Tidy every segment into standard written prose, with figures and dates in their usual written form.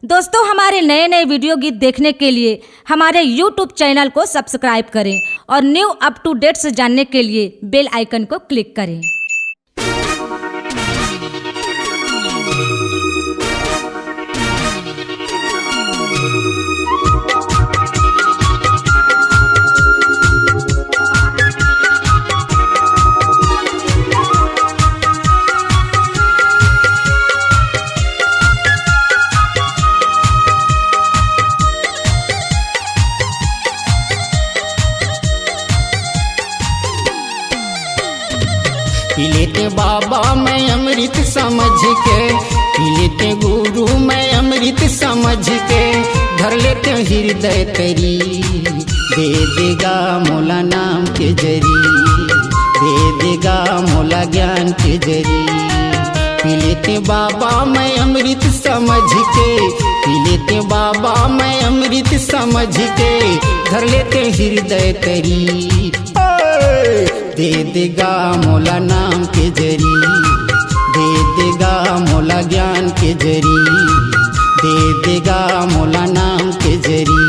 दोस्तों, हमारे नए नए वीडियो गीत देखने के लिए हमारे YouTube चैनल को सब्सक्राइब करें और न्यू अप टू डेट्स जानने के लिए बेल आइकन को क्लिक करें। पी लेते बाबा मैं अमृत समझ के, पी लेते गुरु मैं अमृत समझ के, धर लेते हृदय तरी, दे देगा मोला नाम के जरी, दे देगा मोला ज्ञान के जरी। पी लेते बाबा मैं अमृत समझ के, पी लेते बाबा मैं अमृत समझ के, धर लेते हृदय तरी, दे देगा मोला नाम के जरी, दे देगा मोला ज्ञान के जरी, दे देगा मोला नाम के जरी,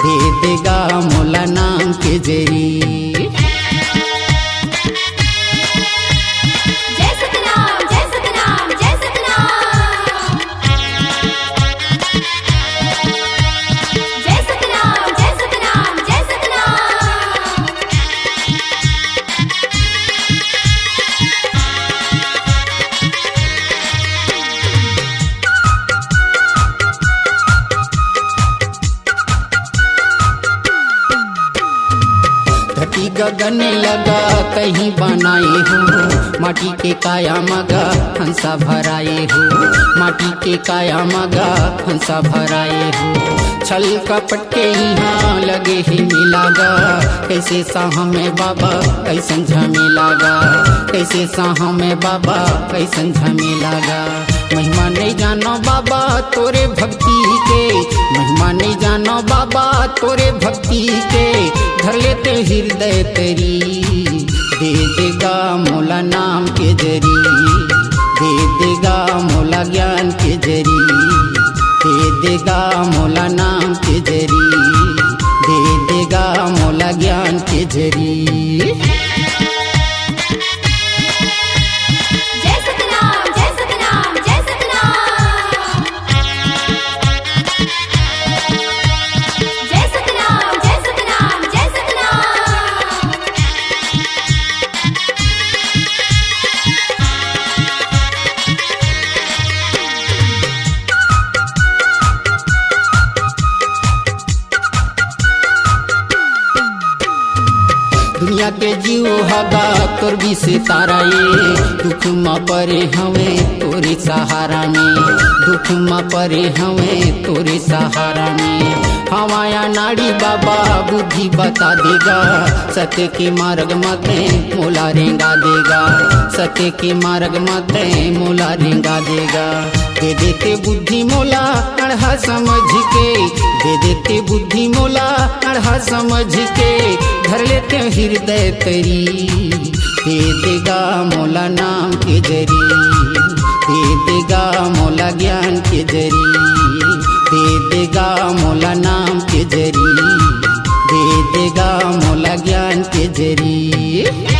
दे देगा मोला नाम के जरी। धरती गगन लगा कहीं बनाए हो, माटी के काया मगा हंसा भराए हो, माटी के काया मगा हंसा भराए हो। छल कपट के यहाँ लगे ही मिलागा, कैसे साह में बाबा कैसन झमेलागा, कैसे साह में बाबा कैसन झमेलागा। महिमा नहीं जानो बाबा तोरे भक्ति के, महिमा नहीं जानो बाबा तोरे भक्ति के, धर लेते हृदय तरी, दे देगा मोला नाम के जरी, दे देगा मोला ज्ञान के जरी, दे देगा मोला नाम के जरी, दे देगा मोला ज्ञान के जरी। दुनिया के जीव हगा तोर भी से तारा ये, दुख मा परे हमें तोरे सहारा में, दुख मा परे हमें तोरे सहारा में। हमाया नाड़ी बाबा बुद्धि बता देगा, सत्य के मार्ग मत मोला रेंगा देगा, सत्य के मार्ग मत मोला रेंगा देगा। दे देते बुद्धि मोला अढ़ा समझ के, दे देते बुद्धि मोला अढ़ा समझ के, धर लेते हृदय तरी, दे देगा मोला नाम के जरी, दे देगा मोला ज्ञान के जरी, दे देगा मोला नाम के जरी, दे देगा मोला ज्ञान के जरी।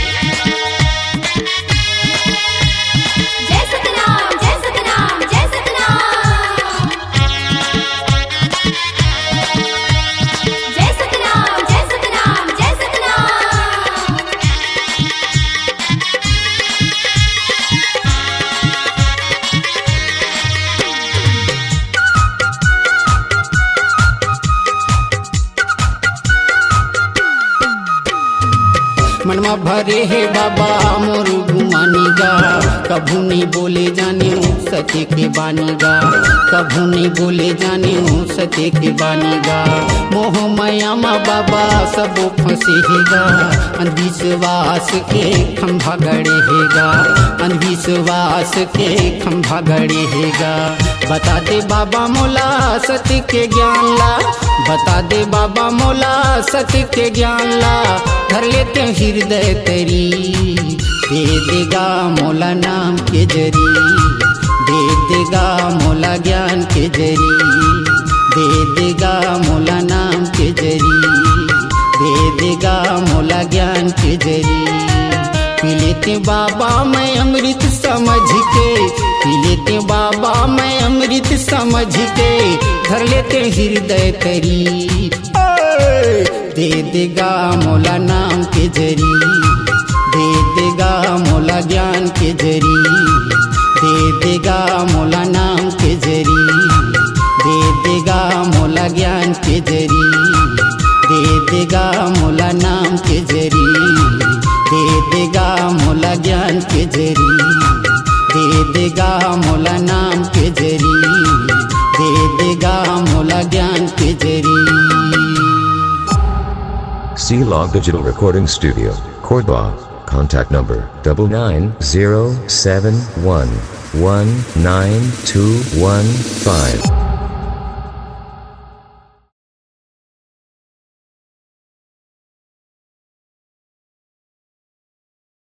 मनमा भरे है बाबा मोर घुमानीगा, कभू नहीं बोले जाने सत्य के बानीगा, कभू नहीं बोले जाने सत्य के बानीगा। मोह माया मा बाबा सब फंसे हेगा, अंधविश्वास के खंभा गड़े हेगा, अंधविश्वास के खंभा गड़े हेगा। बता दे बाबा मोला सत्य के ज्ञान ला, बता दे बाबा मोला सत्य के ज्ञान ला, धर लेते हृदय तरी, दे देगा मोला नाम के जरी, दे देगा मोला ज्ञान के जरी, दे देगा मोला नाम के जरी, दे देगा मोला ज्ञान के जरी। पी लेते बाबा मैं अमृत समझ के, पी लेते बाबा मैं अमृत समझ के, धर लेते हृदय करी। दे देगा मोला नाम के जरी, दे देगा मोला ज्ञान के जरी, दे देगा मोला नाम के जरी, दे देगा मोला ज्ञान के जरी, दे देगा मोला नाम के जरी, दे देगा मोला ज्ञान के जरी, दे देगा मोला नाम के जरी, दे देगा मोला ज्ञान के जरी। C-Log Digital Recording Studio, Cordoba. Contact number 9907119215.